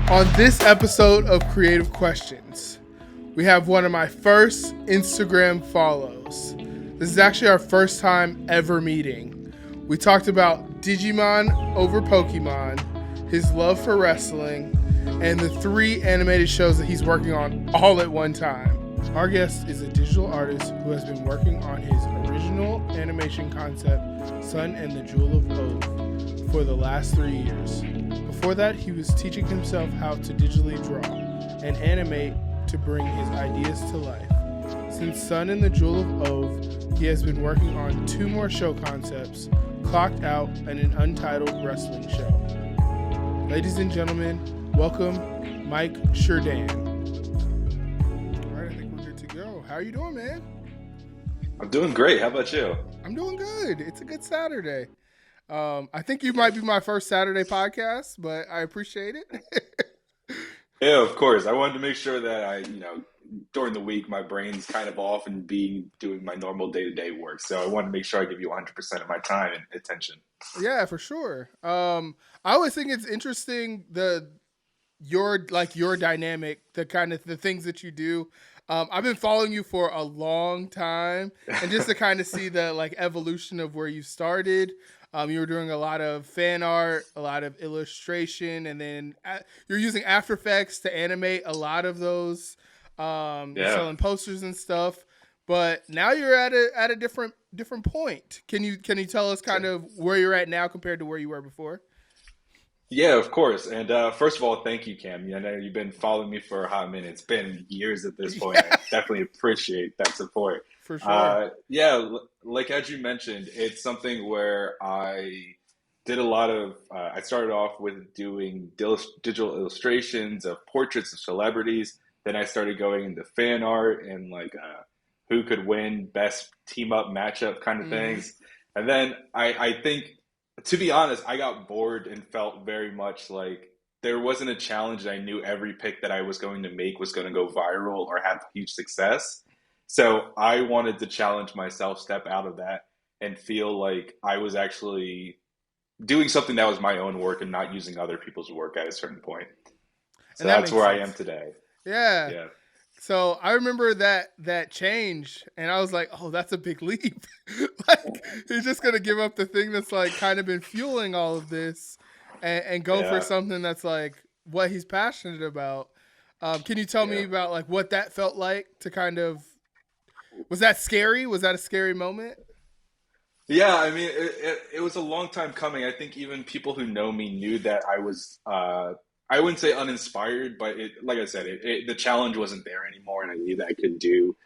On this episode of Creative Questions, we have one of my first Instagram follows. This is actually our first time ever meeting. We talked about Digimon over Pokemon, his love for wrestling, and the 3 animated shows that he's working on all at one time. Our guest is a digital artist who has been working on his original animation concept, Sun and the Jewel of Ove, for the last 3 years. Before that, he was teaching himself how to digitally draw and animate to bring his ideas to life. Since Sun and the Jewel of Ove, he has been working on 2 more show concepts, Clocked Out and an untitled wrestling show. Ladies and gentlemen, welcome Mike Shirdan. All right, I think we're good to go. How are you doing, man? I'm doing great. How about you? I'm doing good. It's a good Saturday. I think you might be my first Saturday podcast, but I appreciate it. Yeah, of course. I wanted to make sure that during the week, my brain's kind of off and doing my normal day-to-day work. So I wanted to make sure I give you 100% of my time and attention. Yeah, for sure. I always think it's interesting your dynamic, the things that you do. I've been following you for a long time, and just to kind of see the evolution of where you started. You were doing a lot of fan art, a lot of illustration, and then you're using After Effects to animate a lot of those. You're selling posters and stuff. But now you're at a different point. Can you tell us kind of where you're at now compared to where you were before? Yeah, of course. And first of all, thank you, Cam. I know you've been following me for a hot minute. It's been years at this point. Yeah, I definitely appreciate that support. for sure. Like as you mentioned, it's something where I did a lot of. I started off with doing digital illustrations of portraits of celebrities. Then I started going into fan art and who could win best team up matchup kind of Hmm. things. And then I think, to be honest, I got bored and felt very much like there wasn't a challenge that I knew every pick that I was going to make was going to go viral or have huge success. So I wanted to challenge myself, step out of that, and feel like I was actually doing something that was my own work and not using other people's work at a certain point. So And that that's makes where I am sense. today. Yeah. Yeah. So I remember that change, and I was like, "Oh, that's a big leap." He's just gonna give up the thing that's kind of been fueling all of this, and go for Yeah. something that's what he's passionate about. Can you tell me Yeah. about what that felt like to kind of? Was that scary? Was that a scary moment? Yeah, I mean, it was a long time coming. I think even people who know me knew that I was, I wouldn't say uninspired, but like I said, the challenge wasn't there anymore, and I knew that I could do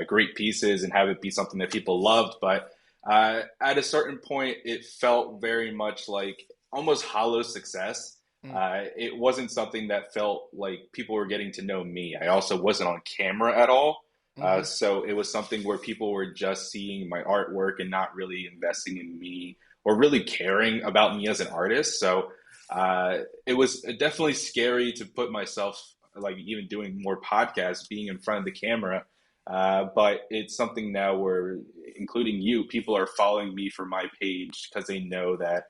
great pieces and have it be something that people loved. But at a certain point, it felt very much like almost hollow success. It wasn't something that felt like people were getting to know me. I also wasn't on camera at all. Mm-hmm. So it was something where people were just seeing my artwork and not really investing in me or really caring about me as an artist. So it was definitely scary to put myself, like even doing more podcasts, being in front of the camera. But it's something now where, including you, people are following me for my page because they know that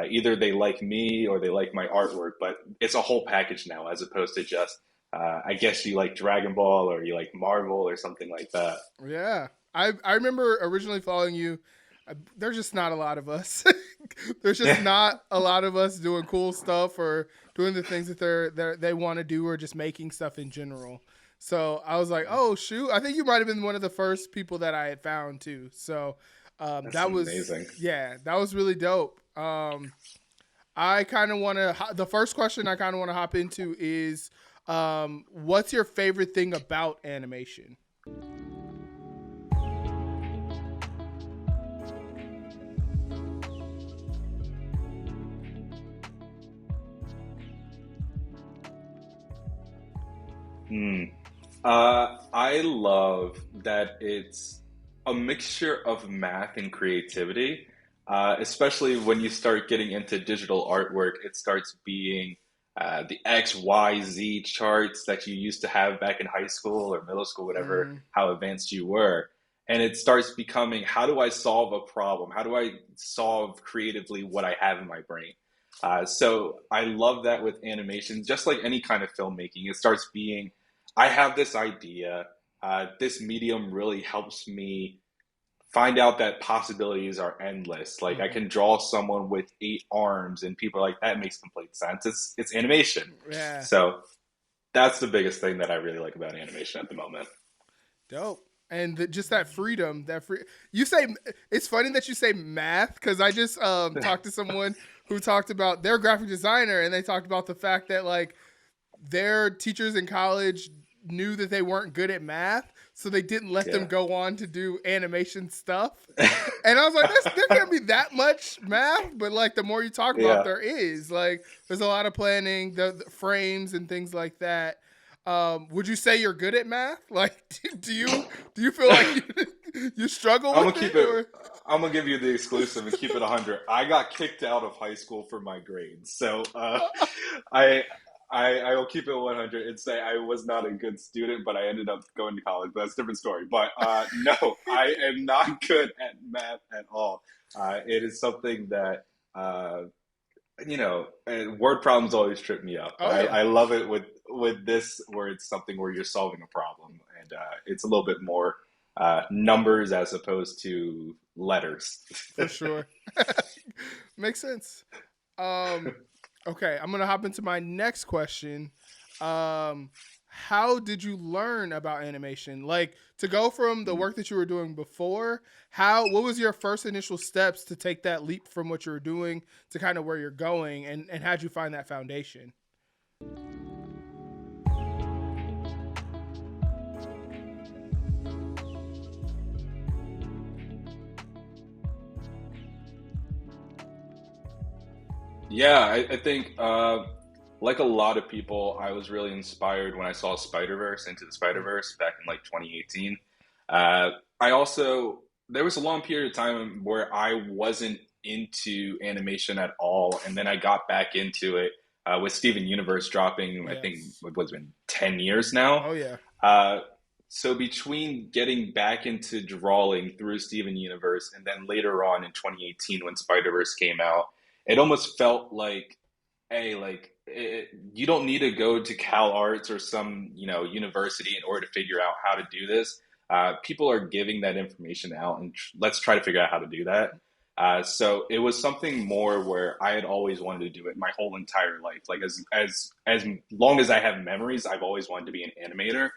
either they like me or they like my artwork. But it's a whole package now, as opposed to just I guess you like Dragon Ball or you like Marvel or something like that. Yeah, I remember originally following you. There's just not a lot of us. There's just not a lot of us doing cool stuff or doing the things that they want to do or just making stuff in general. So I was like, oh shoot, I think you might have been one of the first people that I had found too. So That's that was amazing. yeah, that was really dope. I kind of want to. The first question I kind of want to hop into is, what's your favorite thing about animation? Hmm. I love that it's a mixture of math and creativity, especially when you start getting into digital artwork. It starts being the X, Y, Z charts that you used to have back in high school or middle school, whatever, Mm, how advanced you were. And it starts becoming, how do I solve a problem? How do I solve creatively what I have in my brain? So I love that with animation, just like any kind of filmmaking, it starts being, I have this idea. This medium really helps me find out that possibilities are endless. Like I Mhm. can draw someone with 8 arms, and people are like, that makes complete sense. It's animation. Yeah. So that's the biggest thing that I really like about animation at the moment. Dope. And just that freedom, that free. You say it's funny that you say math because I just talked to someone who talked about their graphic designer, and they talked about the fact that like their teachers in college knew that they weren't good at math, so they didn't let them Yeah. go on to do animation stuff. And I was like, there can't be that much math, but like the more you talk about, Yeah. there is like there's a lot of planning, the frames and things like that. Would you say you're good at math? Like, do you feel like you struggle I'm with gonna keep it it. or? I'm gonna give you the exclusive and keep it 100. I got kicked out of high school for my grades, so I, I will keep it 100 and say I was not a good student, but I ended up going to college. But that's a different story. But no, I am not good at math at all. It is something that word problems always trip me up. Oh yeah, I love it with this where it's something where you're solving a problem, and it's a little bit more numbers as opposed to letters. for sure. Makes sense. Um, okay, I'm gonna hop into my next question. Um, how did you learn about animation? Like to go from the work that you were doing before, what was your first initial steps to take that leap from what you were doing to kind of where you're going, and how'd you find that foundation? Yeah, I think like a lot of people, I was really inspired when I saw Spider-Verse Into the Spider-Verse back in like 2018. I also there was a long period of time where I wasn't into animation at all, and then I got back into it with Steven Universe dropping. I think Yes. it was been 10 years now. Oh yeah. Uh, so between getting back into drawing through Steven Universe and then later on in 2018 when Spider-Verse came out, it almost felt like, hey, you don't need to go to Cal Arts or some university in order to figure out how to do this. People are giving that information out, and let's try to figure out how to do that. So it was something more where I had always wanted to do it my whole entire life. Like as long as I have memories, I've always wanted to be an animator.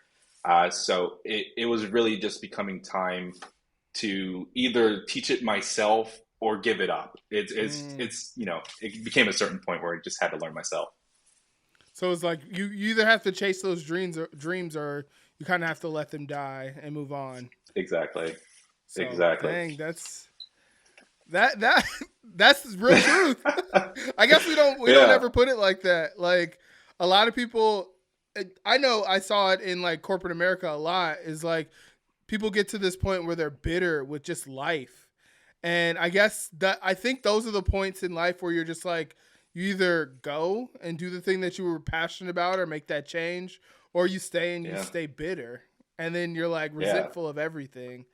So it was really just becoming time to either teach it myself or give it up. Mm. It became a certain point where I just had to learn myself. So it's like you either have to chase those dreams or you kind of have to let them die and move on. Exactly. So Exactly. dang, that that's real truth. I guess we don't Yeah. ever put it like that. Like a lot of people, I know I saw it in like corporate America a lot. Is like people get to this point where they're bitter with just life, and I think those are the points in life where you're just like you either go and do the thing that you were passionate about or make that change, or you stay and you Yeah. stay bitter, and then you're like Yeah. resentful of everything.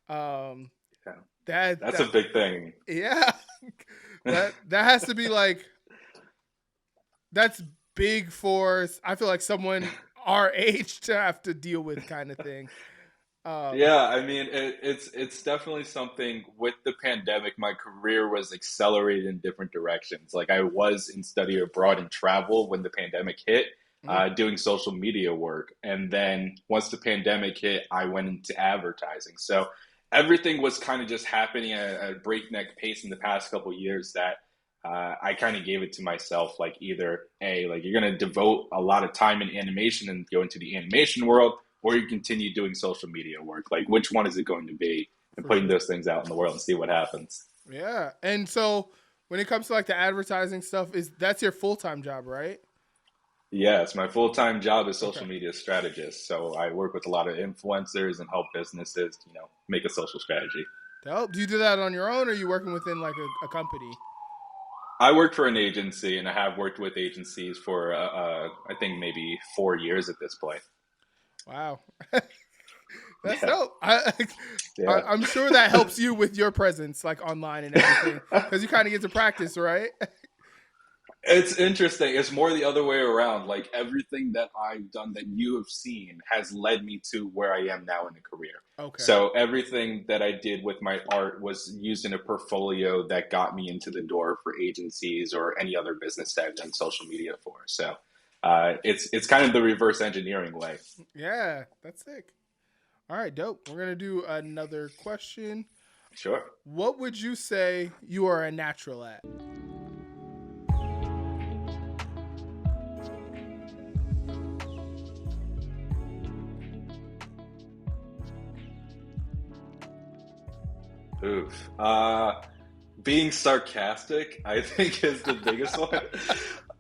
Um, Yeah. that That's a that big thing. yeah, that has to be like that's big for I feel like someone our age to have to deal with kind of thing. Um, Yeah, I mean, it's definitely something with the pandemic. My career was accelerated in different directions. Like I was in study abroad and travel when the pandemic hit, mm, doing social media work, and then once the pandemic hit, I went into advertising. So everything was kind of just happening at a breakneck pace in the past couple of years that I kind of gave it to myself. Like either like you're going to devote a lot of time in animation and go into the animation world, or you continue doing social media work. Like, which one is it going to be? And for putting sure. those things out in the world and see what happens. Yeah. And so when it comes to like the advertising stuff, is that's your full time job, right? Yes, my full time job is Okay. social media strategist. So I work with a lot of influencers and help businesses, make a social strategy. Dope. Do you do that on your own or are you working within like a company? I work for an agency, and I have worked with agencies for I think maybe 4 years at this point. Wow. That's Yeah, dope. yeah. I'm sure that helps you with your presence like online and everything because you kind of get to practice, right? It's interesting. It's more the other way around. Like everything that I've done that you have seen has led me to where I am now in the career. Okay. So everything that I did with my art was used in a portfolio that got me into the door for agencies or any other business that I've done social media for. So it's kind of the reverse engineering way. Yeah, that's sick. All right, dope. We're gonna do another question. Sure. What would you say you are a natural at? Oof. Being sarcastic, I think, is the biggest one.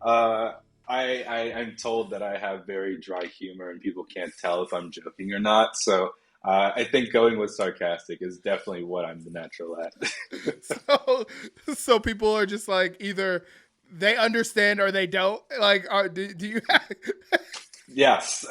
Uh, I'm told that I have very dry humor and people can't tell if I'm joking or not. So I think going with sarcastic is definitely what I'm the natural at. so, so people are just like either they understand or they don't. Like, do you? Yes,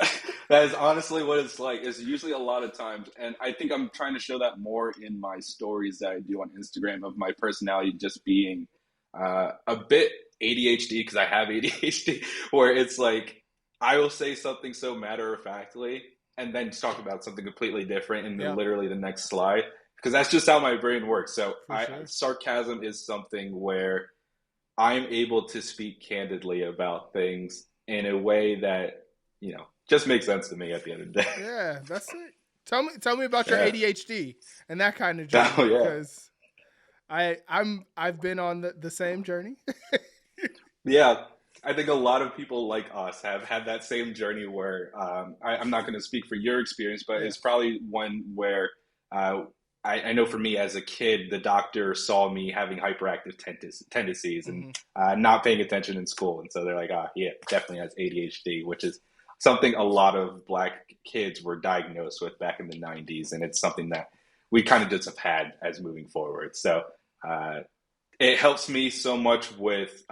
that is honestly what it's like. It's usually a lot of times, and I think I'm trying to show that more in my stories that I do on Instagram of my personality just being a bit ADHD because I have ADHD, where it's like I will say something so matter of factly and then talk about something completely different in Yeah, literally the next slide because that's just how my brain works. So for I sure. sarcasm is something where I'm able to speak candidly about things in a way that, just makes sense to me at the end of the day. Yeah, that's it. Tell me about your Yeah. ADHD and that kind of Oh, journey, yeah. because I've been on the same journey. Yeah. I think a lot of people like us have had that same journey where I'm not going to speak for your experience, but Yeah. it's probably one where uh, I know for me as a kid, the doctor saw me having hyperactive tendencies and Hmm. not paying attention in school. And so they're like, yeah, definitely has ADHD, which is something a lot of black kids were diagnosed with back in the 90s. And it's something that we kind of just have had as moving forward. So uh, it helps me so much with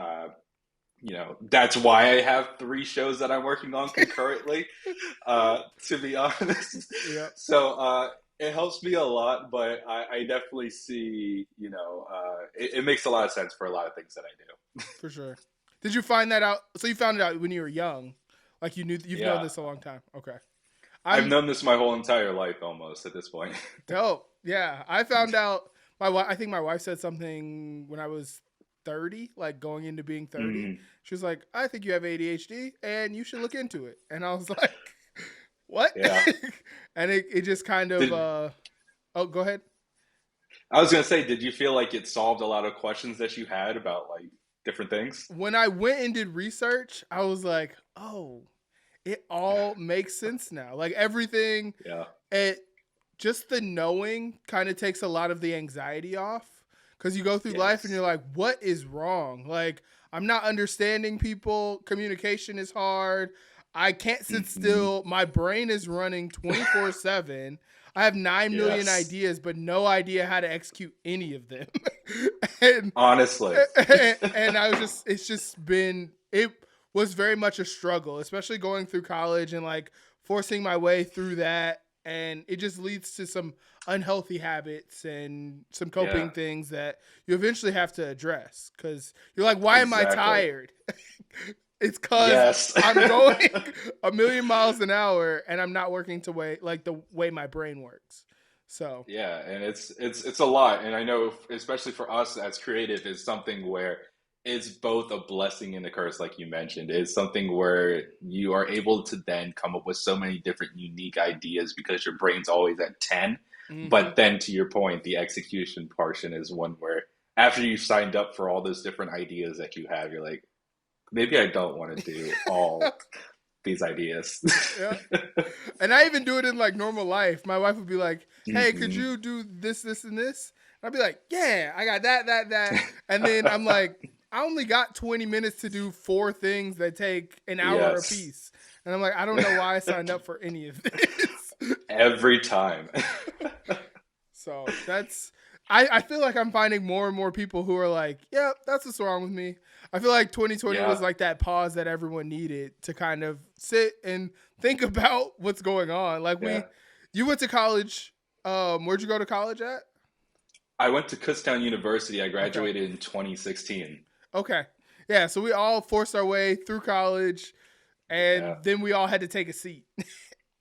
that's why I have three shows that I'm working on concurrently, to be honest. Yep. So it helps me a lot, but I definitely see, it makes a lot of sense for a lot of things that I do. For sure. Did you find that out? So you found it out when you were young, like you've known Yeah, this a long time. Okay. I've I'm known this my whole entire life almost at this point. dope. Yeah, I found out my wife. I think my wife said something when I was 30, like going into being 30. Mm, She was like, "I think you have ADHD, and you should look into it." And I was like, "What?" yeah. And it just kind of Did oh, go ahead. I was gonna say, did you feel like it solved a lot of questions that you had about like different things? When I went and did research, I was like, "Oh, it all makes sense now." Like everything, Yeah. it just the knowing kind of takes a lot of the anxiety off, because you go through life and you're Yes. like, what is wrong? Like, I'm not understanding people. Communication is hard. I can't sit Hmm. still. My brain is running 24/7. I have 9 million Yes. ideas, but no idea how to execute any of them. and Honestly. and I was just it's just been it was very much a struggle, especially going through college and like forcing my way through that, and it just leads to some unhealthy habits and some Yeah. coping things that you eventually have to address, cuz you're like, why am I Exactly. tired? It's cuz Yes. I'm going a million miles an hour and I'm not working to way like the way my brain works. So, Yeah, and it's a lot, and I know especially for us as creative is something where it's both a blessing and a curse, like you mentioned. It's something where you are able to then come up with so many different unique ideas because your brain's always at 10. mhm. But then to your point, the execution portion is one where after you've signed up for all those different ideas that you have, you're like, maybe I don't want to do all these ideas. Yeah. And I even do it in like normal life. My wife would be like, "Hey, could Hmm. you do this, this, and this?" And I'd be like, "Yeah, I got that, that, that." And then I'm like, "I only got 20 minutes to do four things that take an hour Yes. apiece." And I'm like, "I don't know why I signed up for any of this." Every time. So I feel like I'm finding more and more people who are like, "Yep, that's what's wrong with me." I feel like 2020 was Yeah, like that pause that everyone needed to kind of sit and think about what's going on. Like yeah. you went to college. Where'd you go to college at? I went to Kutztown University. I Okay. graduated in 2016. Okay. Yeah, so we all forced our way through college, Yeah, and then we all had to take a seat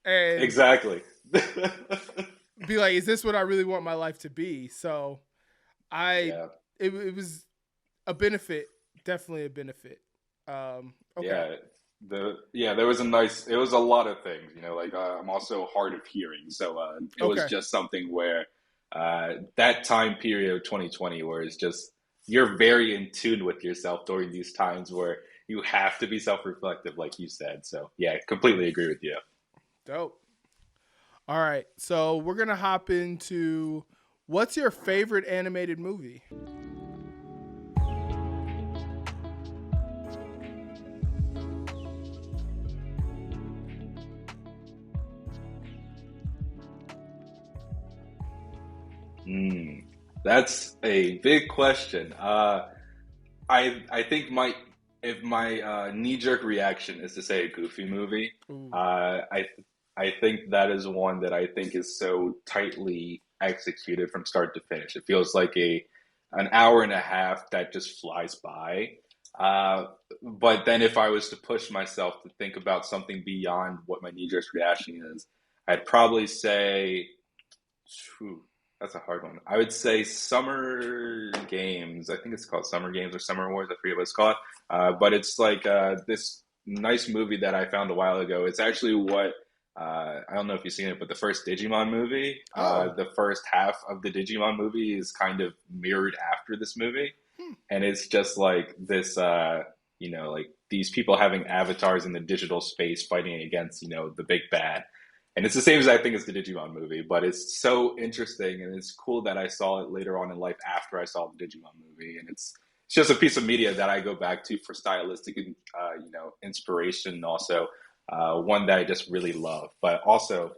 and exactly. be like, "Is this what I really want my life to be?" So I, Yeah, it was a benefit, definitely a benefit. Okay, yeah. There was it was a lot of things, like I'm also hard of hearing, so it was okay, just something where that time period of 2020 where it's just you're very in tune with yourself during these times where you have to be self-reflective, like you said. So yeah, completely agree with you. dope. All right, so we're gonna hop into what's your favorite animated movie? Mm, that's a big question. I think my knee jerk reaction is to say a Goofy movie. Ooh. I think that is one that I think is so tightly executed from start to finish. It feels like a an hour and a half that just flies by. Uh, but then if I was to push myself to think about something beyond what my knee jerk reaction is, I'd probably say. Phew, that's a hard one. I would say Summer Games. I think it's called Summer Games or Summer Wars. I forget what it's called. But it's like this nice movie that I found a while ago. It's actually what I don't know if you've seen it, but the first Digimon movie, Oh, the first half of the Digimon movie is kind of mirrored after this movie, hmm. and it's just like this. Like these people having avatars in the digital space fighting against, the big bad. And it's the same exact thing as the Digimon movie, but it's so interesting and it's cool that I saw it later on in life after I saw the Digimon movie. And it's just a piece of media that I go back to for stylistic, inspiration, and also one that I just really love. But also,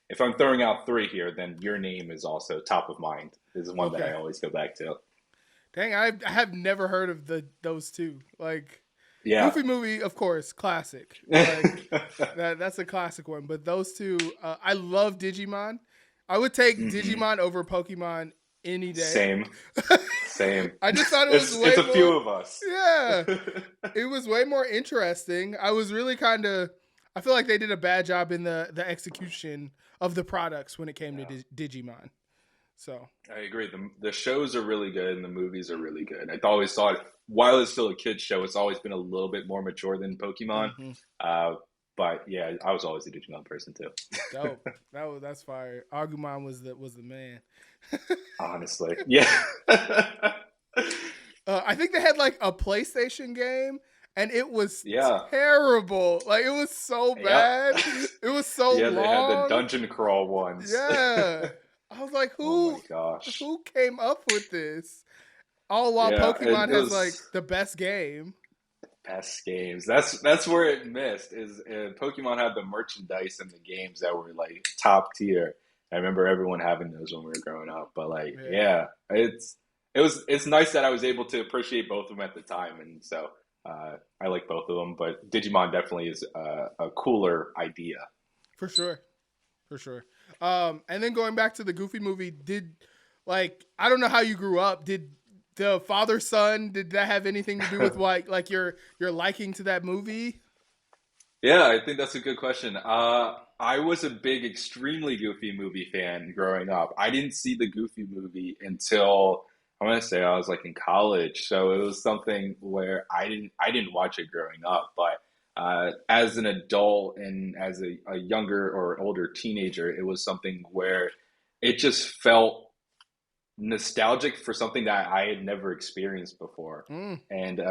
if I'm throwing out three here, then Your Name is also top of mind. Is one that I Okay. always go back to. Dang, I have never heard of those two. Like Yeah. Goofy movie, of course, classic. Like that's a classic one. But those two, I love Digimon. I would take Hmm. Digimon over Pokemon any day. Same. Same. I just thought it was It's way a more. few of us. Yeah, it was way more interesting. I was really kind of. I feel like they did a bad job in the execution of the products when it came to Yeah. Digimon. So I agree. The shows are really good and the movies are really good. I always thought, while it's still a kids show, it's always been a little bit more mature than Pokemon. mm-hmm. Uh, but yeah, I was always a Digimon person too. Dope. That's fire. Agumon was the man. Honestly, yeah, I think they had like a PlayStation game, and it was yeah, terrible. Like it was so yep, bad. It was so yeah. They had the long. dungeon crawl ones. Yeah, I was like, Oh my who gosh, who came up with this? All while yeah, Pokemon it has was. like the best game. Best games. That's where it missed. Is Pokemon had the merchandise and the games that were like top tier. I remember everyone having those when we were growing up. But like, Yeah, yeah, it's nice that I was able to appreciate both of them at the time, and so I like both of them. But Digimon definitely is a cooler idea. for sure, for sure. And then going back to the Goofy movie, did like I don't know how you grew up. Did the father son did that have anything to do with like your liking to that movie? Yeah, I think that's a good question. I was a big, extremely Goofy movie fan growing up. I didn't see the Goofy movie until I want to say I was like in college, so it was something where I didn't watch it growing up. But as an adult and as a younger or older teenager, it was something where it just felt nostalgic for something that I had never experienced before. Mm, And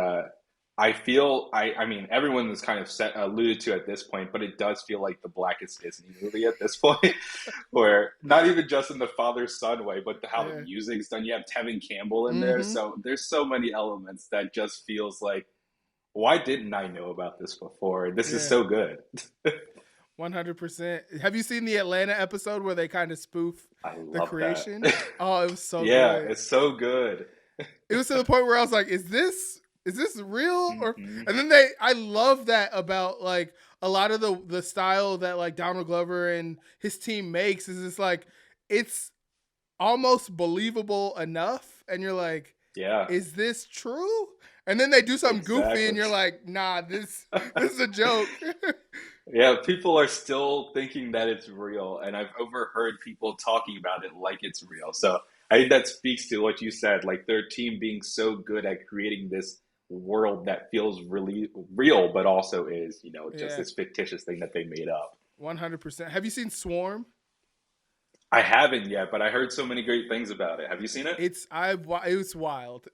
I feel, I mean, everyone is kind of alluded to at this point, but it does feel like the blackest Disney movie at this point, where not even just in the father son way, but how the yeah. music's done. You have Tevin Campbell in there. Mm-hmm. So there's so many elements that just feels like, why didn't I know about this before? This is Yeah. so good. 100%. Have you seen the Atlanta episode where they kind of spoof I the love that. creation? Oh, it was so Yeah, good. it's so good. It was to the point where I was like, is this real or Hmm. and then I love that about like a lot of the style that like Donald Glover and his team makes is it's like it's almost believable enough and you're like, Yeah. is this true? And then they do something goofy, and Exactly. you're like, nah, this is a joke. Yeah, people are still thinking that it's real, and I've overheard people talking about it like it's real. So I think that speaks to what you said, like their team being so good at creating this world that feels really real, but also is, just Yeah, this fictitious thing that they made up. 100%. Have you seen Swarm? I haven't yet, but I heard so many great things about it. Have you seen it? It's wild.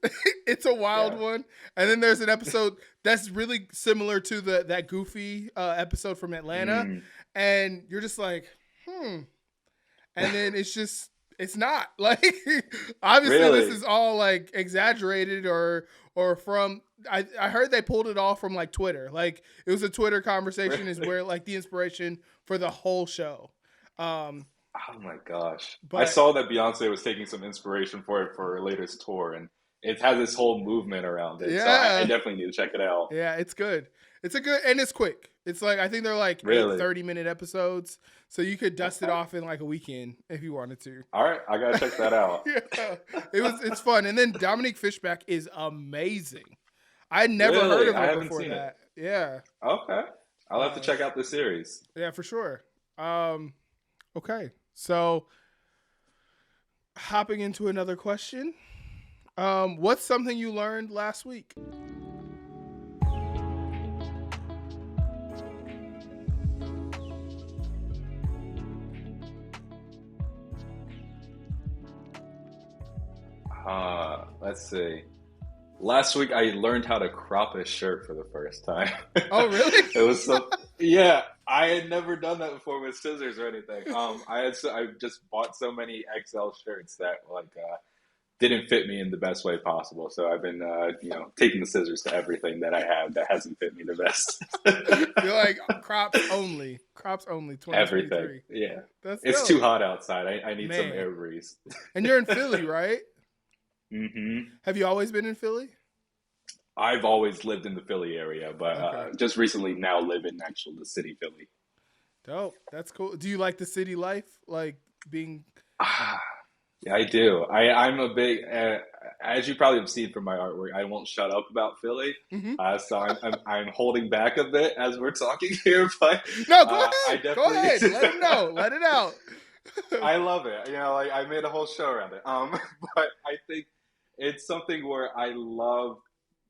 It's a wild Yeah. one. And then there's an episode that's really similar to that goofy episode from Atlanta, Mm, and you're just like, hmm. And then it's not like obviously this really? is all like exaggerated or from I heard they pulled it all from like Twitter. Like it was a Twitter conversation is Really? where like the inspiration for the whole show. Um, Oh my gosh. I but saw that Beyonce was taking some inspiration for it for her latest tour, and it has this whole movement around it. So I yeah, definitely need to check it out. yeah, it's good. It's a good and it's quick. It's like I think they're like eight Really? 30-minute episodes, so you could dust it Okay. off in like a weekend if you wanted to. All right. I gotta check that out. Yeah, it's fun. And then Dominique Fishback is amazing. I had never heard Really? of I her haven't before seen it. that. Yeah, Okay. I'll have to uh, check out the series. yeah, for sure. Okay, so hopping into another question. What's something you learned last week? Let's see. Last week I learned how to crop a shirt for the first time. Oh, really? It was so yeah, I had never done that before with scissors or anything. I just bought so many XL shirts that didn't fit me in the best way possible. So I've been taking the scissors to everything that I have that hasn't fit me the best. You're like crops only, Everything. 2023. Yeah. That's It's too dope, hot outside. I need some man. air breeze. And you're in Philly, right? Hmm. Have you always been in Philly? I've always lived in the Philly area, but Okay, just recently now live in actual the city, Philly. dope. That's cool. Do you like the city life? Like being Ah, yeah, I do. I'm a big, as you probably have seen from my artwork, I won't shut up about Philly. Mhm. So I'm holding back a bit as we're talking here, but No, go I ahead. Go ahead. definitely Let him know. Let it out. I love it. Like I made a whole show around it. But I think it's something where I love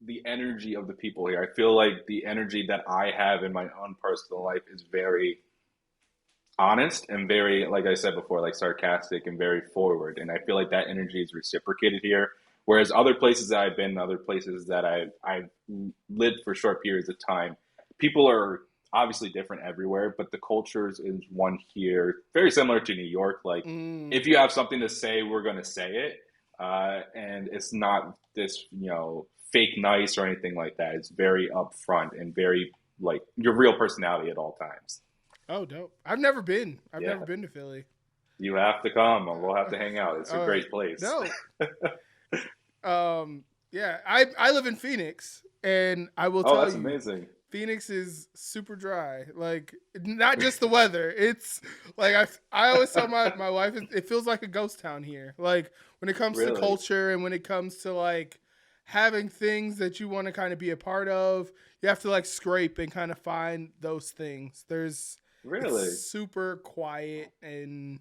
the energy of the people here. I feel like the energy that I have in my own personal life is very honest and very, like I said before, like sarcastic and very forward. And I feel like that energy is reciprocated here. Whereas other places that I've been, other places that I've lived for short periods of time, people are obviously different everywhere, but the cultures is one here, very similar to New York. Like, Mm. if you have something to say, we're going to say it, and it's not this, fake nice or anything like that. It's very upfront and very like your real personality at all times. Oh, dope. I've never been. I've never Yeah. been to Philly. You have to come. We'll have to hang out. It's a All right. great place. Dope. Yeah, I live in Phoenix, and I will Oh, tell that's you, amazing. Phoenix is super dry. Like not just the weather. It's like I always tell my wife it feels like a ghost town here. Like when it comes to Really? culture and when it comes to like having things that you want to kind of be a part of, you have to like scrape and kind of find those things. It's Really? super quiet and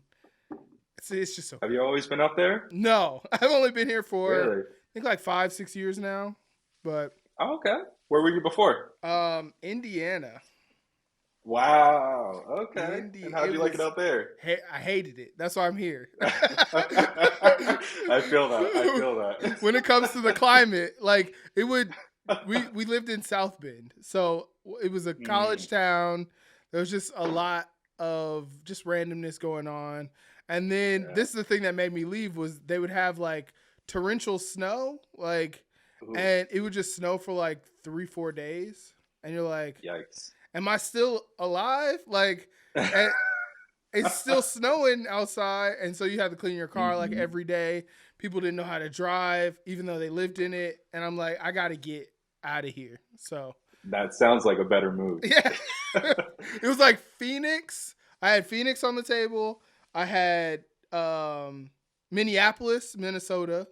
it's just so Have cool. you always been up there? No, I've only been here for Really? I think like 5 6 years now, but Oh, okay. Where were you before? Indiana. Wow. Okay. And how'd It you like it was out there? I hated it. That's why I'm here. I feel that. I feel When it comes to the that. climate, like it would we lived in South Bend. So it was a Mm, college town. There was just a lot of just randomness going on. And then yeah. this is the thing that made me leave was they would have like torrential snow, like Ooh, and it would just snow for like 3 4 days. And you're like, yikes. am I still alive? Like, and it's still snowing outside, and so you have to clean your car like Hmm. every day. People didn't know how to drive, even though they lived in it. And I'm like, I gotta get out of here. So That sounds like a better move. yeah, it was like Phoenix. I had Phoenix on the table. I had Minneapolis, Minnesota,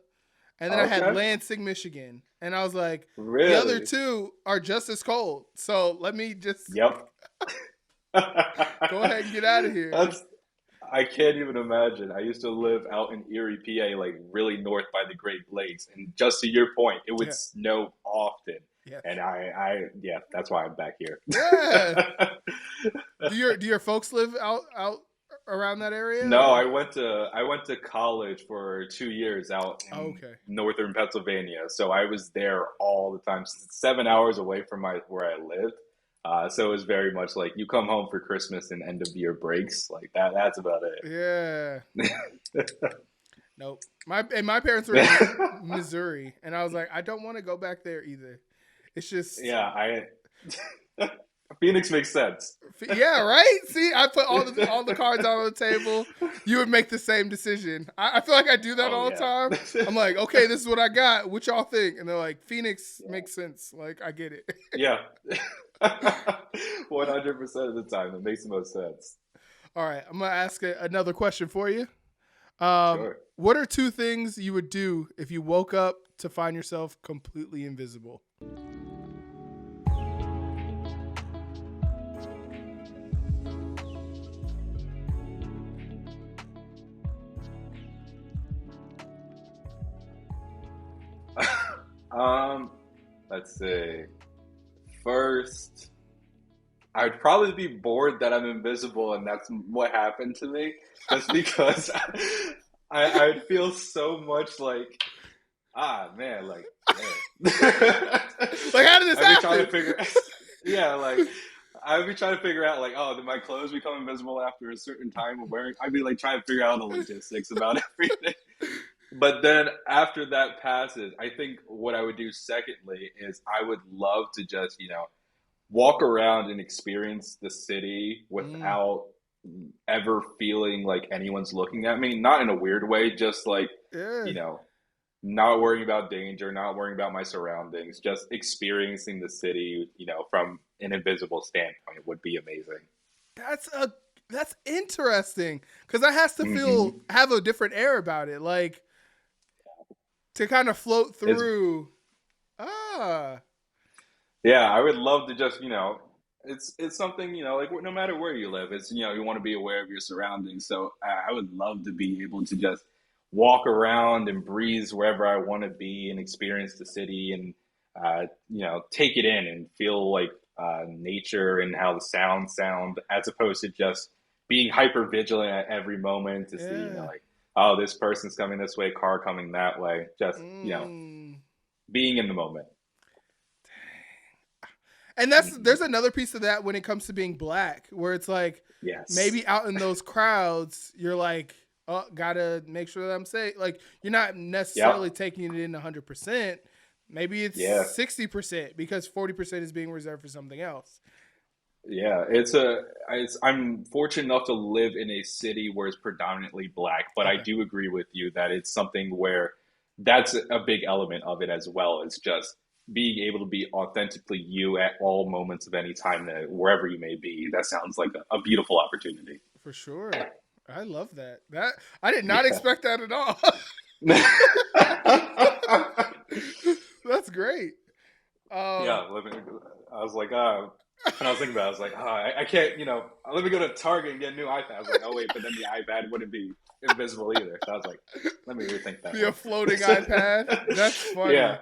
and then I had Okay. Lansing, Michigan, and I was like, the other Really? two are just as cold. So let me just Yep. go ahead and get out of here. That's I can't even imagine. I used to live out in Erie, PA, like really north by the Great Lakes, and just to your point, it would Yeah. snow often. Yes. And yeah, that's why I'm back here. Yeah. Do your folks live out around that area No, or? I went to college for 2 years out Oh, in okay. northern Pennsylvania, so I was there all the time. 7 hours away from my where I lived, so it was very much like you come home for Christmas and end of year breaks, like that. That's about Yeah. it. Nope. My parents were in Missouri, and I was like, I don't want to go back there either. It's just, Yeah, I Phoenix makes sense. yeah, right. See, I put all the cards out on the table. You would make the same decision. I feel like I do that Oh all the yeah. time. I'm like, okay, this is what I got. What y'all think? And they're like, Phoenix Yeah. makes sense. Like, I get it. Yeah. 100% of the time, it makes the most sense. All right, I'm gonna ask another question for you. Sure. What are two things you would do if you woke up to find yourself completely invisible? Um, let's see. First, I'd probably be bored that I'm invisible and that's what happened to me. Just because I'd feel so much like, man, like, man. Like, how did this I'd be trying happen? to figure, yeah, like, I'd be trying to figure out, like, oh, did my clothes become invisible after a certain time of wearing? I'd be like trying to figure out the logistics about everything. But then after that passes, I think what I would do secondly is I would love to just, walk around and experience the city Mm, without ever feeling like anyone's looking at me. Not in a weird way, just like, yeah, you know, not worrying about danger, not worrying about my surroundings, just experiencing the city, from an invisible standpoint would be amazing. that's a that's interesting because that has to feel Hmm. have a different air about it, like to kind of float It's through. Ah, Yeah, I would love to just, it's something, like no matter where you live, it's, you want to be aware of your surroundings. So I would love to be able to just walk around and breeze wherever I want to be and experience the city and, take it in and feel like nature and how the sounds sound as opposed to just being hyper vigilant at every moment to see, yeah. like, oh, this person's coming this way, car coming that way. Just, Mm. being in the moment. And that's Hmm. there's another piece of that when it comes to being black, where it's like Yes. maybe out in those crowds, you're like, oh, gotta make sure that I'm safe. Like you're not necessarily Yep. taking it in 100%. Maybe it's Yeah. 60% because 40% is being reserved for something else. Yeah. I'm fortunate enough to live in a city where it's predominantly black, but I Okay, do agree with you that it's something where that's a big element of it as well. It's just being able to be authentically you at all moments of any time that wherever you may be. That sounds like a beautiful opportunity. for sure. I love that. That I did not Yeah. expect that at all. That's great. Um, Yeah, I was like, and I was thinking about it, I was like, I can't, let me go to Target and get a new iPad. I was like, oh wait, but then the iPad wouldn't be invisible either. So I was like, let me rethink that be a one. floating iPad. That's funny. Yeah.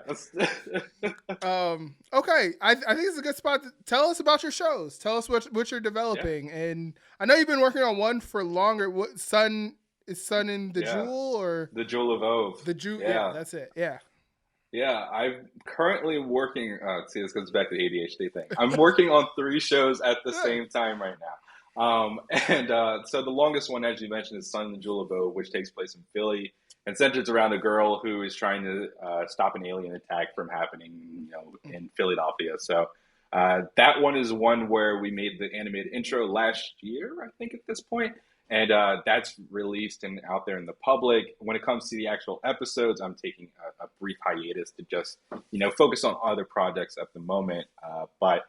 Okay, I think it's a good spot to tell us about your shows. Tell us what you're Yeah. developing, and I know you've been working on one for longer. What Sun in the Yeah. Jewel or The Jewel of Ove. the Jew? Yeah, Yeah. that's it. Yeah. Yeah. I'm currently working, see, this goes back to the ADHD thing. I'm working on three shows at the Yeah. same time right now. And so the longest one, as you mentioned, is Sun and the Jewel of Ove, which takes place in Philly and centers around a girl who is trying to stop an alien attack from happening, in Philadelphia. So that one is one where we made the animated intro last year, I think, at this point. And that's released and out there in the public. When it comes to the actual episodes, I'm taking a brief hiatus to just, focus on other projects at the moment. But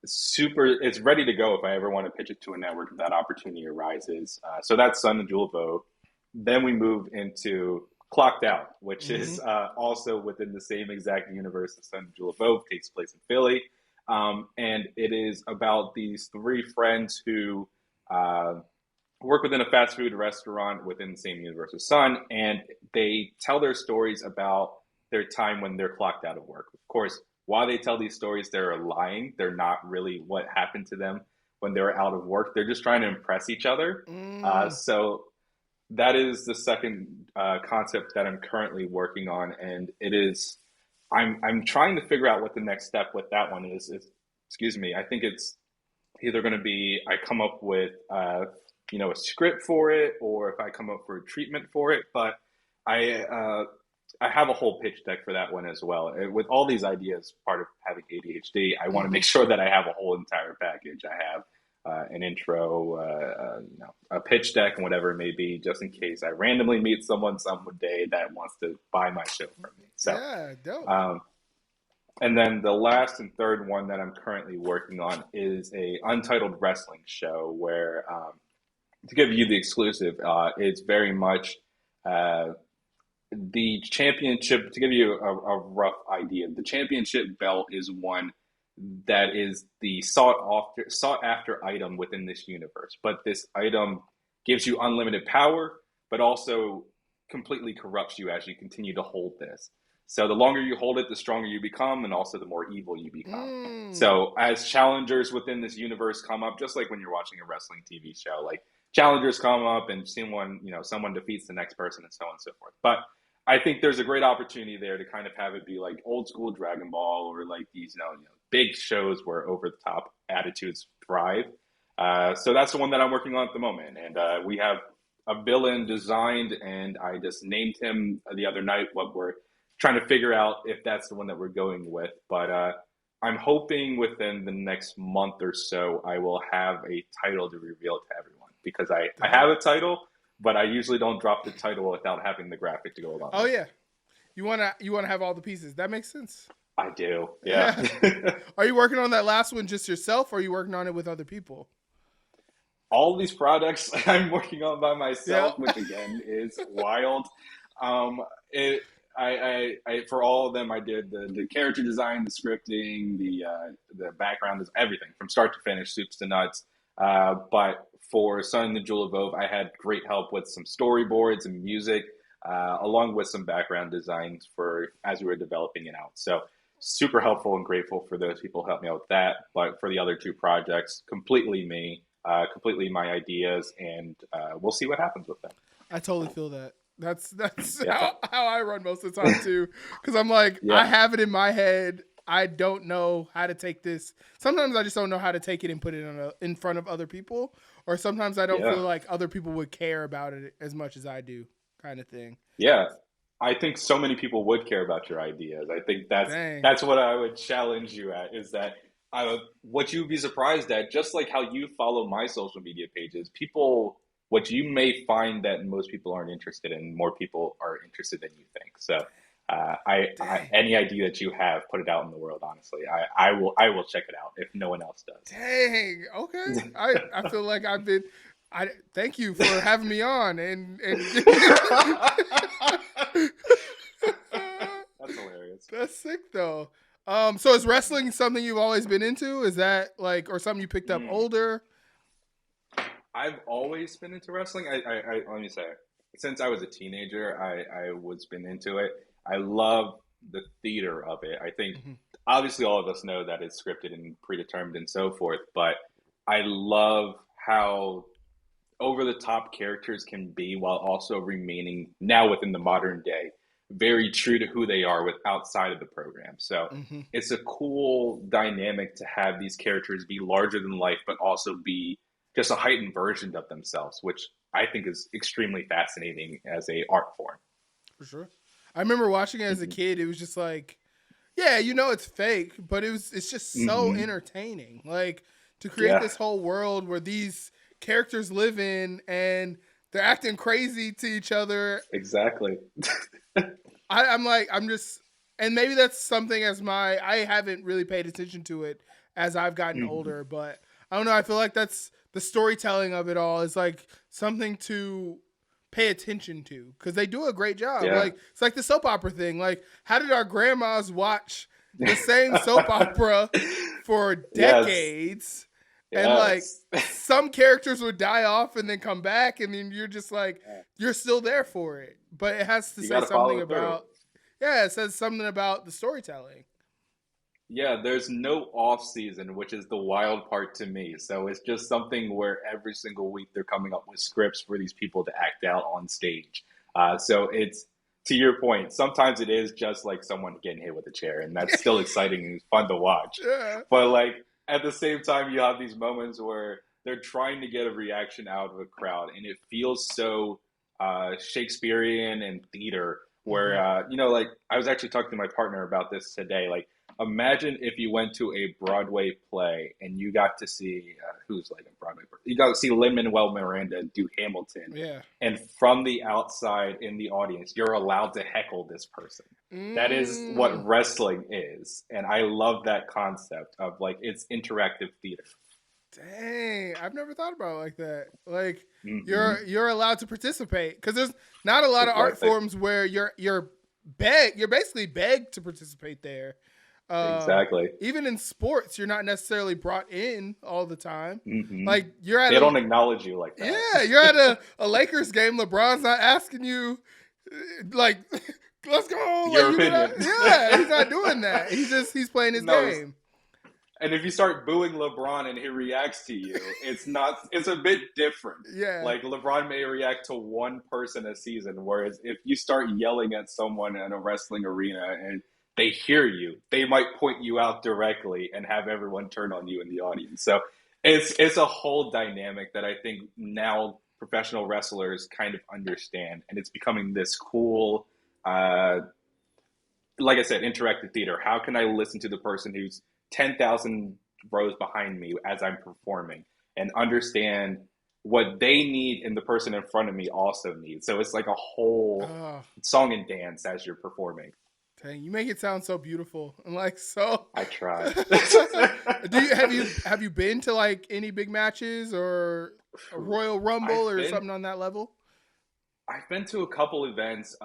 it's ready to go if I ever want to pitch it to a network if that opportunity arises. So that's Sun and Jewel of Ove. Then we move into Clocked Out, which Mm-hmm. is also within the same exact universe as Sun Jewel of Ove, takes place in Philly. And it is about these three friends who uh, work within a fast food restaurant within the same universe as Sun, and they tell their stories about their time when they're clocked out of work. Of course, while they tell these stories, they're lying. They're not really what happened to them when they were out of work. They're just trying to impress each other. Mm. So that is the second concept that I'm currently working on, and it is I'm trying to figure out what the next step with that one is. Excuse me. I think it's either going to be I come up with a script for it, or if I come up for a treatment for it. But I uh, I have a whole pitch deck for that one as well. With all these ideas, part of having ADHD, I want to Mm-hmm. make sure that I have a whole entire package. I have an intro, a pitch deck, and whatever it may be, just in case I randomly meet someone some day that wants to buy my show from me. So, Yeah, dope. um, and then the last and third one that I'm currently working on is a untitled wrestling show where, to give you the exclusive, it's very much uh, the championship. To give you a rough idea, the championship belt is one that is the sought after item within this universe. But this item gives you unlimited power, but also completely corrupts you as you continue to hold this. So the longer you hold it, the stronger you become, and also the more evil you become. Mm. So as challengers within this universe come up, just like when you're watching a wrestling TV show, like challengers come up and someone defeats the next person and so on and so forth. But I think there's a great opportunity there to kind of have it be like old school Dragon Ball, or like these big shows where over the top attitudes thrive. So that's the one that I'm working on at the moment, and we have a villain designed, and I just named him the other night. What we're trying to figure out if that's the one that we're going with, but I'm hoping within the next month or so I will have a title to reveal to everyone, because I have Dope. a title, but I usually don't drop the title without having the graphic to go along Oh with yeah, it. you wanna have all the pieces. That makes sense. I do, yeah. Yeah. Are you working on that last one just yourself, or are you working on it with other people? All these products I'm working on by Yeah. myself, which again is wild. Um, it, for all of them, I did the character design, the scripting, the background, is everything from start to finish, soups to nuts. But for Sun and the Jewel of Ove, I had great help with some storyboards and music, along with some background designs for as we were developing it out. So super helpful and grateful for those people who helped me out with that. But for the other two projects, completely me, completely my ideas, and we'll see what happens with them. I totally feel that. That's Yeah, how I run most of the time too. Because I'm like, I yeah, have it in my head. I don't know how to take this. Sometimes I just don't know how to take it and put it in front of other people. Or sometimes I don't yeah, feel like other people would care about it as much as I do, kind of thing. yeah. I think so many people would care about your ideas. I think Dang. that's what I would challenge you at, is that what you'd be surprised at, just like how you follow my social media pages, people, what you may find that most people aren't interested in, more people are interested than you think. So Dang. any idea that you have, put it out in the world. Honestly, I will check it out if no one else does. Dang. Okay. I feel like I've been. I thank you for having me on and That's hilarious. That's sick though. So is wrestling something you've always been into? Is that like or something you picked up Mm. older? I've always been into wrestling. Let me say, since I was a teenager, I was been into it. I love the theater of it. I think Mhm. obviously all of us know that it's scripted and predetermined and so forth, but I love how over the top characters can be while also remaining now within the modern day very true to who they are with outside of the program. So Mhm. it's a cool dynamic to have these characters be larger than life but also be just a heightened version of themselves, which I think is extremely fascinating as a art form. For sure. I remember watching it as a Hmm. kid. It was just like, yeah, it's fake, but it's just so Hmm. entertaining. Like to create Yeah, this whole world where these characters live in and they're acting crazy to each other. exactly. I'm like, I'm just, and maybe that's something I haven't really paid attention to it as I've gotten Hmm. older, but I don't know. I feel like that's the storytelling of it all is like something to pay attention to because they do a great job. Yeah. Like it's like the soap opera thing. Like how did our grandmas watch the same soap opera for Yes. decades? And like Yes. some characters would die off and then come back, and then you're just like you're still there for it. But it has to You say got to follow something it through. about yeah, it says something about the storytelling. Yeah, there's no off season, which is the wild part to me. So it's just something where every single week they're coming up with scripts for these people to act out on stage. So it's to your point. Sometimes it is just like someone getting hit with a chair, and that's still exciting and fun to watch. Yeah. But like at the same time, you have these moments where they're trying to get a reaction out of a crowd, and it feels so Shakespearean and theater. Where Mm-hmm. like I was actually talking to my partner about this today. Like imagine if you went to a Broadway play and you got to see who's like a Broadway person. You got to see Lin-Manuel Miranda do Hamilton, Yeah. and from the outside in the audience, you're allowed to heckle this person. That is Mm. what wrestling is, and I love that concept of like it's interactive theater. Dang, I've never thought about it like that. Like Hmm. you're allowed to participate because there's not a lot of art Exactly. forms where you're basically begged to participate there. Um, Exactly. Even in sports, you're not necessarily brought in all the time. Hmm. Like you're at They a don't acknowledge you like that. yeah, you're at a Lakers game. LeBron's not asking you like let's go. Like Your you get out. opinion. Yeah, he's not doing that. He's playing his No, game. and if you start booing LeBron and he reacts to you, it's a bit different. Yeah. Like LeBron may react to one person a season, whereas if you start yelling at someone in a wrestling arena and they hear you, they might point you out directly and have everyone turn on you in the audience. So it's a whole dynamic that I think now professional wrestlers kind of understand, and it's becoming this cool like I said, interactive theater. How can I listen to the person who's 10,000 rows behind me as I'm performing and understand what they need and the person in front of me also needs? So it's like a whole Oh, song and dance as you're performing. dang, you make it sound so beautiful and like so. I try. Do you have you been to like any big matches or a Royal Rumble I've or been something on that level? I've been to a couple events.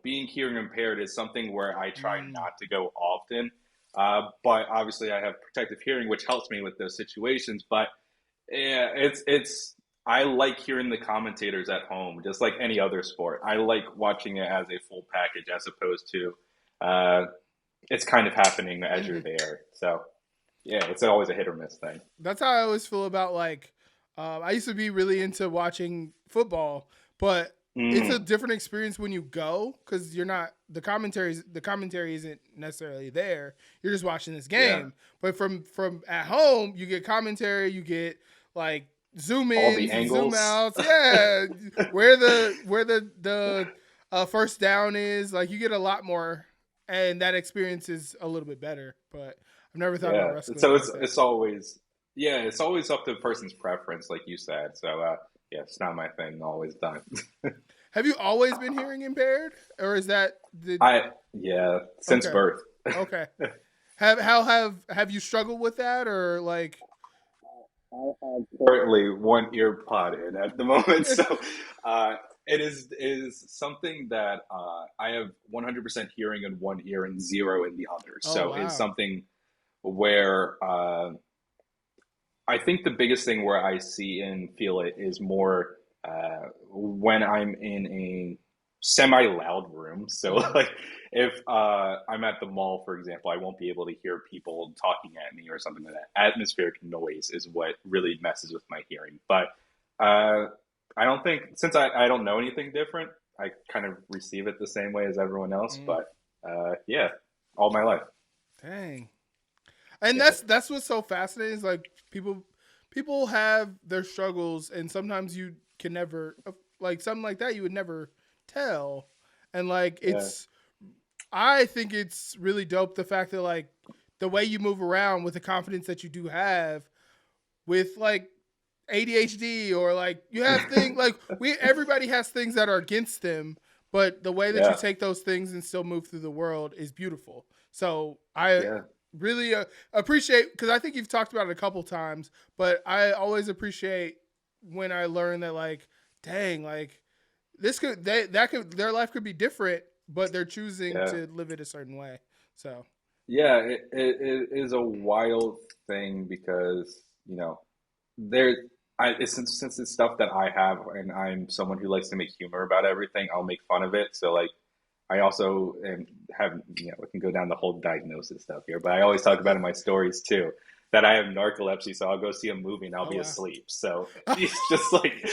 Being hearing impaired is something where I try Mm, not to go often. But obviously, I have protective hearing, which helps me with those situations. But yeah, it's. I like hearing the commentators at home, just like any other sport. I like watching it as a full package, as opposed to uh, it's kind of happening as you're mhm. there. So yeah, it's always a hit or miss thing. That's how I always feel about like. I used to be really into watching football, but it's a Mm, different experience when you go because you're not the commentary isn't necessarily there. You're just watching this yeah, game. But from at home, you get commentary, you get like zoom all the ins and zoom angles. outs. Yeah, where the first down is. Like you get a lot more, and that experience is a little bit better. But I've never thought about Yeah. wrestling So like that. it's always up to the person's preference, like you said. So yeah, it's not my thing always done. Have you always been hearing impaired, or is that the Yeah, since okay? birth. Okay. Have you struggled with that or like I have currently one ear pod in at the moment, so uh, it is something that I have 100% hearing in one ear and zero in the other. oh So it's wow. something where I think the biggest thing where I see and feel it is more when I'm in a semi-loud room. So, Mhm. like, if I'm at the mall, for example, I won't be able to hear people talking at me or something like that. Atmospheric noise is what really messes with my hearing. But uh, I don't think, since I don't know anything different, I kind of receive it the same way as everyone else. Mm, But yeah, all my life. dang. And Yeah, that's what's so fascinating is like people have their struggles and sometimes you can never like something like that you would never tell. And like yeah, it's I think it's really dope the fact that like the way you move around with the confidence that you do have with like ADHD or like you have things like we everybody has things that are against them, but the way that you yeah, take those things and still move through the world is beautiful. So I yeah. really appreciate because I think you've talked about it a couple times, but I always appreciate when I learn that like, dang, like this could they that could their life could be different, but they're choosing Yeah. to live it a certain way. So Yeah, it is a wild thing because, there since it's stuff that I have and I'm someone who likes to make humor about everything, I'll make fun of it. So like I also have, we can go down the whole diagnosis stuff here, but I always talk about in my stories too that I have narcolepsy, so I'll go see a movie and I'll oh be wow. asleep. So it's just like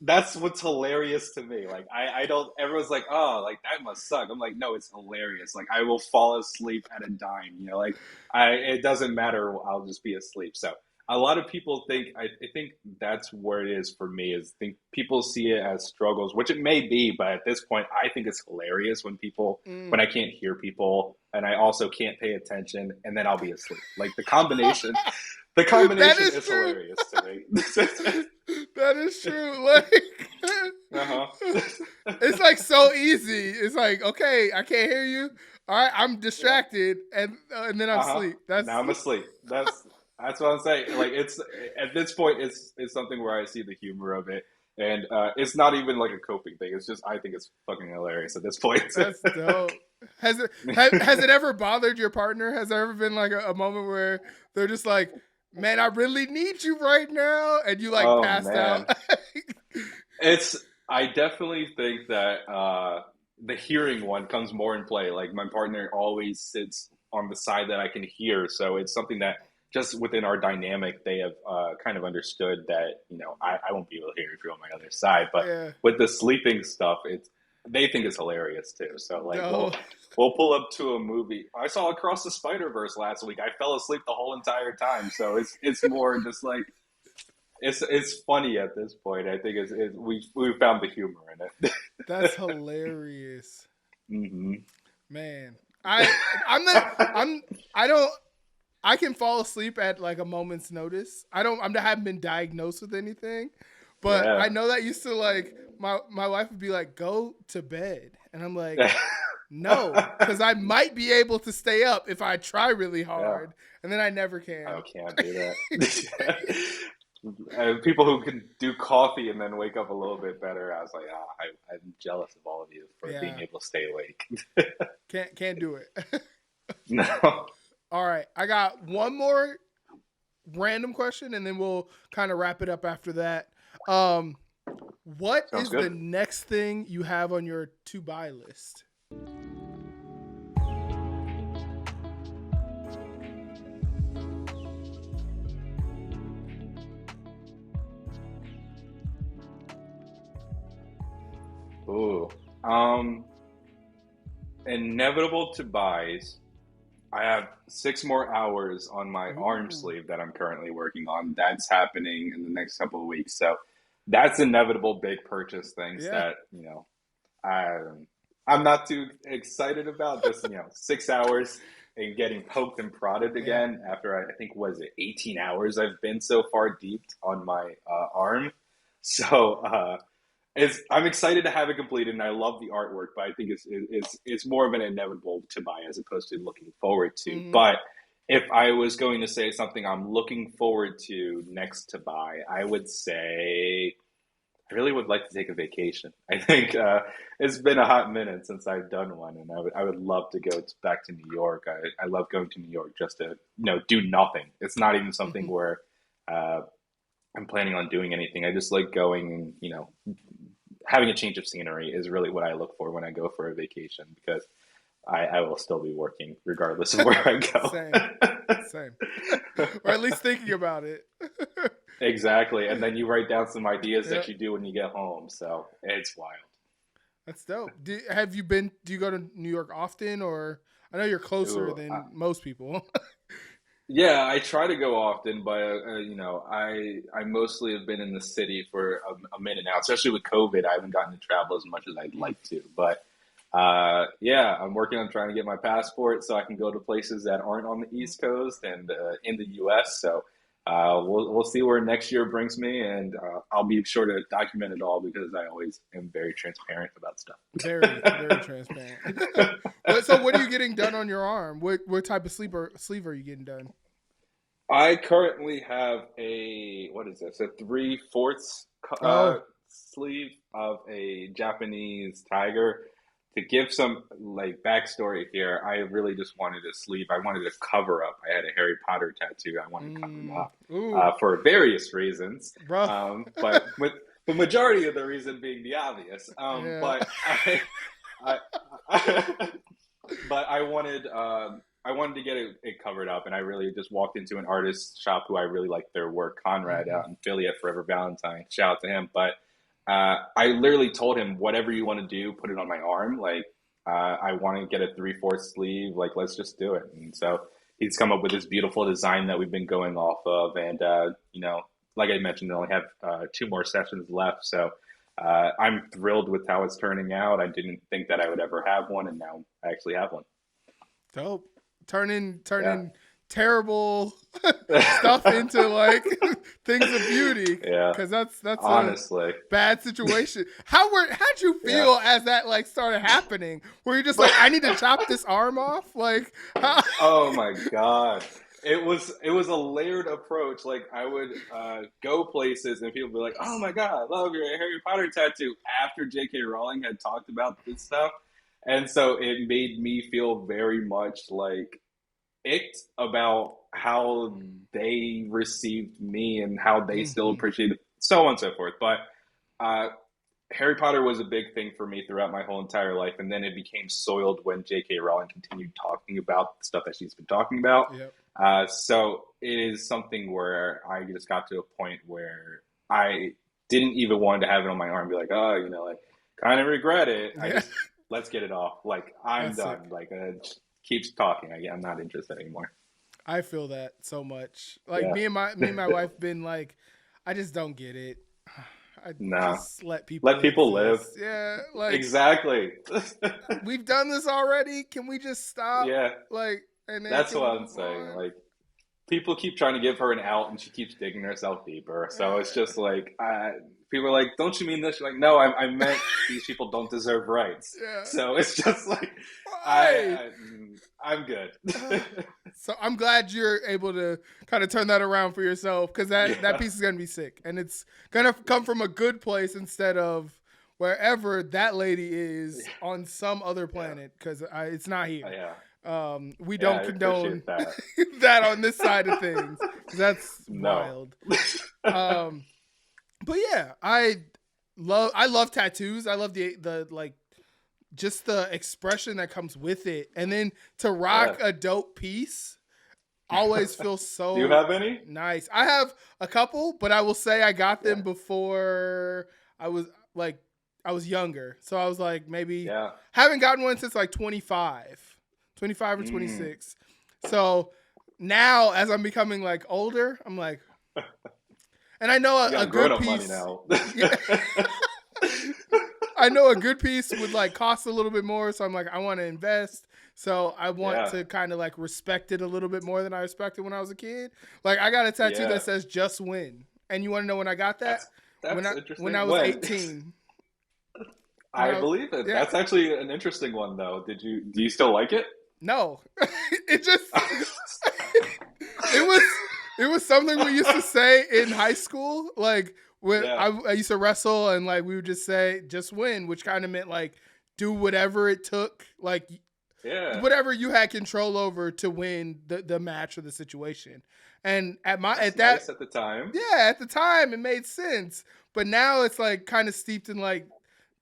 that's what's hilarious to me. Like I don't everyone's like, oh, like that must suck. I'm like, no, it's hilarious. Like I will fall asleep at a dime, like it doesn't matter, I'll just be asleep. So a lot of people think I think that's where it is for me is think people see it as struggles, which it may be, but at this point I think it's hilarious when Mm. I can't hear people and I also can't pay attention and then I'll be asleep. Like the That combination is is true. hilarious to me. That is true. Like Uh-huh. it's like so easy. It's like, okay, I can't hear you. All right, I'm Yeah. distracted, and then I'm Uh-huh. asleep. Now That's I'm asleep. That's what I'm saying. Like it's at this point it's something where I see the humor of it. And it's not even like a coping thing. It's just I think it's fucking hilarious at this point. that's dope. Has it ever bothered your partner? Has there ever been like a moment where they're just like, "Man, I really need you right now," and you like Oh passed out? man. It's I definitely think that the hearing one comes more in play. Like my partner always sits on the side that I can hear, so it's something that just within our dynamic, they have kind of understood that I won't be able to hear if you're on my other side. But Yeah. with the sleeping stuff, they think it's hilarious too. So like No. we'll pull up to a movie. I saw Across the Spider-Verse last week. I fell asleep the whole entire time. So it's more just like it's funny at this point. I think we found the humor in it. That's hilarious. Hmm. Man. I'm the I'm I don't I can fall asleep at like a moment's notice. I haven't been diagnosed with anything, but Yeah. I know that used to like my wife would be like, "Go to bed," and I'm like, "No," because I might be able to stay up if I try really Yeah. hard, and then I never I can. can't do that. People who can do coffee and then wake up a little bit better, I was like, I'm jealous of all of you for being Yeah, able to stay awake. can't do it. No. All right, I got one more random question, and then we'll kind of wrap it up after that. Um, what Sounds is the good. next thing you have on your to buy list? Ooh. Um, Inevitable to buys. I have 6 more hours on my arm Ooh, sleeve that I'm currently working on. That's happening in the next couple of weeks. So that's inevitable big purchase things yeah, that, I'm, I'm not too excited about. Just, 6 hours and getting poked and prodded yeah. again after I think, was it 18 hours I've been so far deep on my arm. So, I'm excited to have it completed, and I love the artwork. But I think it's more of an inevitable to buy as opposed to looking forward to. Hmm. But if I was going to say something I'm looking forward to next to buy, I would say I really would like to take a vacation. I think it's been a hot minute since I've done one, and I would love to go back to New York. I love going to New York just to do nothing. It's not even something Hmm. where uh, I'm planning on doing anything. I just like going and having a change of scenery is really what I look for when I go for a vacation because I will still be working regardless of where I go. Same, same. Or at least thinking about it. Exactly. And then you write down some ideas Yeah, that you do when you get home. So it's wild. that's dope. Have you been? Do you go to New York often, or I know you're closer Ooh, than most people. yeah, I try to go often, but I mostly have been in the city for a minute now. Especially with COVID, I haven't gotten to travel as much as I'd Mm. like to. But yeah, I'm working on trying to get my passport so I can go to places that aren't on the East Coast and in the U.S. So we'll see where next year brings me, and I'll be sure to document it all because I always am very transparent about stuff. Very, very transparent. What are you getting done on your arm? What type of sleeve are you getting done? I currently have a what is this? A 3/4 uh, Oh, sleeve of a Japanese tiger. To give some like backstory here, I really just wanted a sleeve. I wanted a cover up. I had a Harry Potter tattoo. I wanted to cover it up Ooh, for various reasons. bro. But with the majority of the reason being the obvious. Yeah. But I, but I wanted to get it covered up, and I really just walked into an artist shop who I really liked their work, Conrad Mhm. out in Philly at Forever Valentine. Shout out to him. But I literally told him, whatever you want to do, put it on my arm. Like I want to get a 3/4 sleeve. Like let's just do it. And so he's come up with this beautiful design that we've been going off of, and like I mentioned, I only have 2 more sessions left. So I'm thrilled with how it's turning out. I didn't think that I would ever have one, and now I actually have one. Dope. Yeah. Turning terrible stuff into like things of beauty. Yeah. Cause that's a Honestly. bad situation. How'd you Yeah. feel as that like started happening? Were you just like, I need to chop this arm off? Like how? Oh my God. It was a layered approach. Like I would go places and people would be like, "Oh my God, I love your Harry Potter tattoo," after J.K. Rowling had talked about this stuff, and so it made me feel very much like icked about how they received me and how they still Mhm. appreciated so on and so forth. But uh, Harry Potter was a big thing for me throughout my whole entire life, and then it became soiled when J.K. Rowling continued talking about the stuff that she's been talking about. Yep. So it is something where I just got to a point where I didn't even want to have it on my arm, and be like, oh, like kind of regret it. I Yeah. just let's get it off. Like I'm That's sick. done. Like keeps talking. I'm not interested anymore. I feel that so much. Like Yeah. me and my wife been like, I just don't get it. I No. just let people Let people live. exist. Yeah, like Exactly. we've done this already. Can we just stop? Yeah. Like, and then That's can what we I'm move saying. on? Like people keep trying to give her an out, and she keeps digging herself deeper. So it's just like people are like, "Don't you mean this?" You're like, "No, I meant these people don't deserve rights." Yeah. So it's just like Why? I'm good. So I'm glad you're able to kind of turn that around for yourself, because that Yeah, piece is gonna be sick, and it's gonna come from a good place instead of wherever that lady is on some other yeah, planet, because it's not here. yeah, We yeah. don't I condone appreciate that. that on this side of things, because that's No. wild. Um, but yeah, I love tattoos. I love the like just the expression that comes with it, and then to rock Yeah. a dope piece always feels Do you so have any? nice. I have a couple, but I will say I got them Yeah, before I was like I was younger. So I was like maybe yeah. haven't gotten one since like 25 or Mm. 26. So now as I'm becoming like older, I'm like, and I know You a got grown good up money piece. now. Yeah, I know a good piece would like cost a little bit more, so I'm like, I want to invest. So I want Yeah, to kind of like respect it a little bit more than I respected when I was a kid. Like I got a tattoo yeah. that says "Just Win," and you want to know when I got that? That's When that's when interesting. I was When 18. When I I was, believe it. yeah, That's actually an interesting one, though. Do you still like it? no, it just it was something we used to say in high school. Like when Yeah, I used to wrestle, and like we would just say "Just Win," which kind of meant like do whatever it took, like yeah. whatever you had control over to win the match or the situation. And That's at that nice at the time. yeah, at the time it made sense. But now it's like kind of steeped in like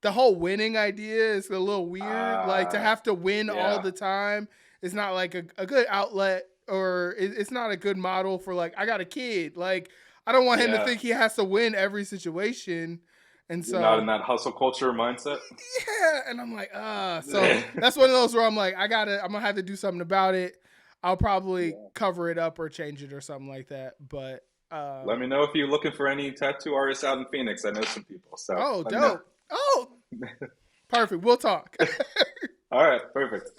the whole winning idea is a little weird. Like to Uh, have to win all yeah, the time is not like a good outlet, or it's not a good model for like I got a kid. Like I don't want him to yeah. think he has to win every situation. And You're not in so that hustle culture mindset. yeah, and I'm like, so that's one of those where I'm like, I'm gonna have to do something about it. I'll probably Yeah. cover it up or change it or something like that. But Let me know if you're looking for any tattoo artists out in Phoenix. I know some people, so oh, let me know. dope. Oh, perfect. We'll talk. All right, perfect.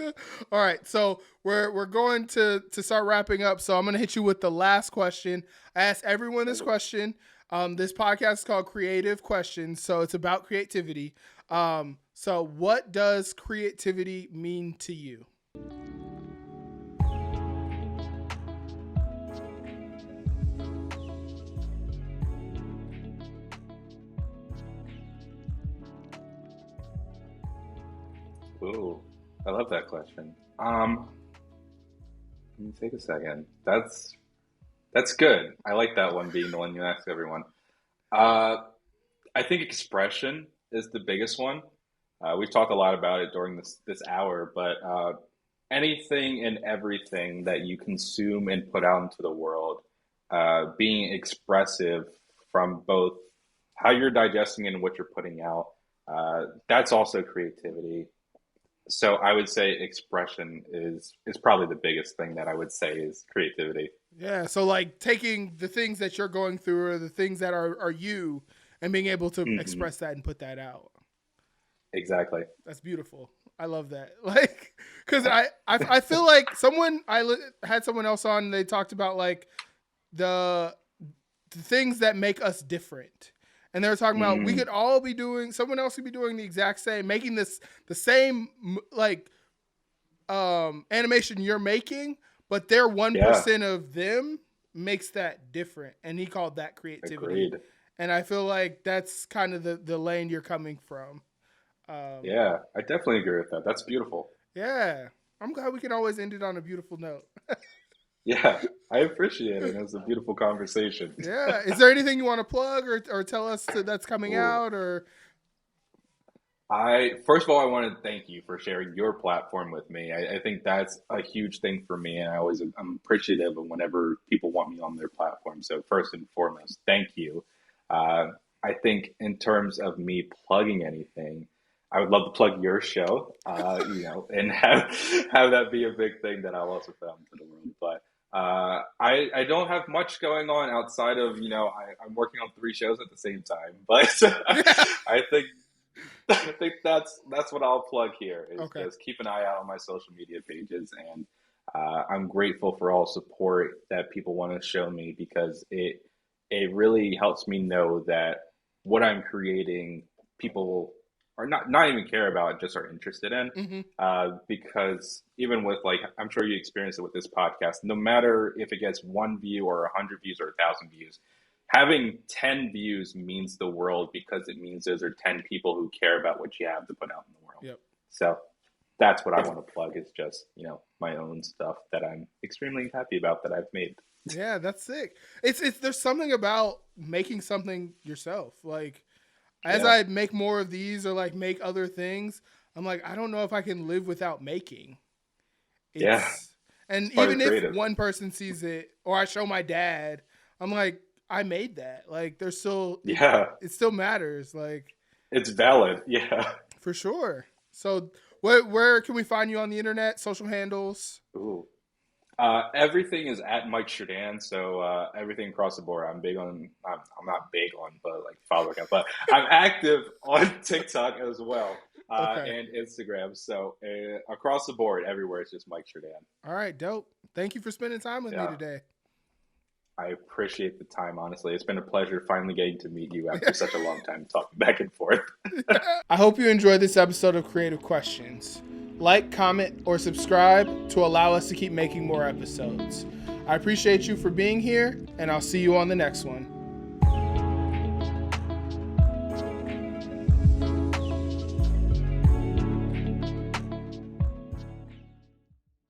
All right, so we're going to start wrapping up. So I'm gonna hit you with the last question. I ask everyone this question. This podcast is called Creative Questions, so it's about creativity. So what does creativity mean to you? Ooh, I love that question. Let me take a second. That's good. I like that one being the one you ask everyone. Uh, I think expression is the biggest one. We've talked a lot about it during this hour, but anything and everything that you consume and put out into the world, being expressive from both how you're digesting and what you're putting out, that's also creativity. So I would say expression is probably the biggest thing that I would say is creativity. Yeah, so like taking the things that you're going through or the things that are you and being able to Hmm. express that and put that out. Exactly. That's beautiful. I love that. Like, because I feel like had someone else on. They talked about like the the things that make us different. And they were talking about we Mm, could all be doing someone else could be doing the exact same, making this the same like animation you're making, but their yeah, 1% of them makes that different. And he called that creativity. agreed. And I feel like that's kind of the lane you're coming from. Um, Yeah, I definitely agree with that. That's beautiful. yeah. I'm glad we can always end it on a beautiful note. Yeah, I appreciate it. It was a beautiful conversation. Yeah. Is there anything you want to plug or tell us that's coming Ooh. out or I first of all, I want to thank you for sharing your platform with me. I think that's a huge thing for me, and I'm appreciative of whenever people want me on their platform. So first and foremost, thank you. Uh, I think in terms of me plugging anything, I would love to plug your show, and have that be a big thing that I'll also put out into the world. But I don't have much going on outside of I'm working on three shows at the same time, but yeah. I think I think that's what I'll plug here is Okay. just keep an eye out on my social media pages, and I'm grateful for all support that people want to show me because it really helps me know that what I'm creating, people are not even care about, just are interested in. Hmm. Because even with like, I'm sure you experience it with this podcast, no matter if it gets one view or 100 views or 1,000 views, having 10 views means the world because it means those are 10 people who care about what you have to put out in the world. Yep. So that's what I want to plug is just, my own stuff that I'm extremely happy about that I've made. Yeah, that's sick. It's there's something about making something yourself. Like as Yeah. I make more of these or like make other things, I'm like I don't know if I can live without making. Yeah. It's and It's part of even if creative. one person sees it or I show my dad, I'm like I made that. Like there's still Yeah. it still matters like It's valid. Yeah. for sure. So where can we find you on the internet? Social handles? Ooh. Everything is at Mike Shirdan, so everything across the board. I'm not big on, but like follow account, but I'm active on TikTok as well Okay. and Instagram. So across the board, everywhere it's just Mike Shirdan. All right, dope. Thank you for spending time with me Yeah, today. I appreciate the time. Honestly, it's been a pleasure finally getting to meet you after such a long time talking back and forth. I hope you enjoyed this episode of Creative Questions. Like, comment, or subscribe to allow us to keep making more episodes. I appreciate you for being here, and I'll see you on the next one.